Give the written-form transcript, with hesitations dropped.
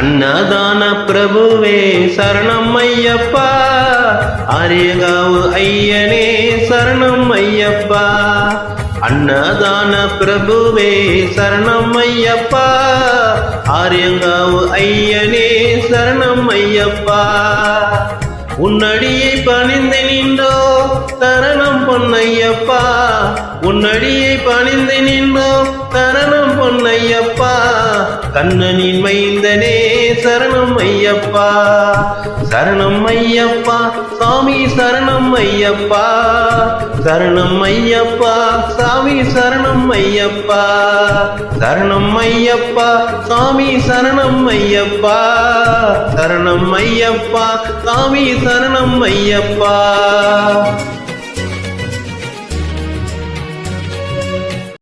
அன்னதான பிரபுவே சரணம் ஐயப்பா, ஆரியகாவு ஐயனே சரணம் ஐயப்பா. அன்னதான பிரபுவே சரணம் ஐயப்பா, ஆரியங்காவு ஐயனே சரணம் ஐயப்பா. உன்னடியை பணிந்து நின்றோ சரணம் பொன்னையப்பா, உன்னடியை பணிந்து நின்றோ சரணம் பொன்னையப்பா. கண்ணனின் மைந்தனே சரணம் ஐயப்பா, சரணம் ஐயப்பா சாமி சரணம் ஐயப்பா, சரணம் ஐயப்பா சாமி சரணம் ஐயப்பா, சரணம் ஐயப்பா சாமி சரணம் ஐயப்பா, சரணம் ஐயப்பா சாமி சரணம் ஐயப்பா.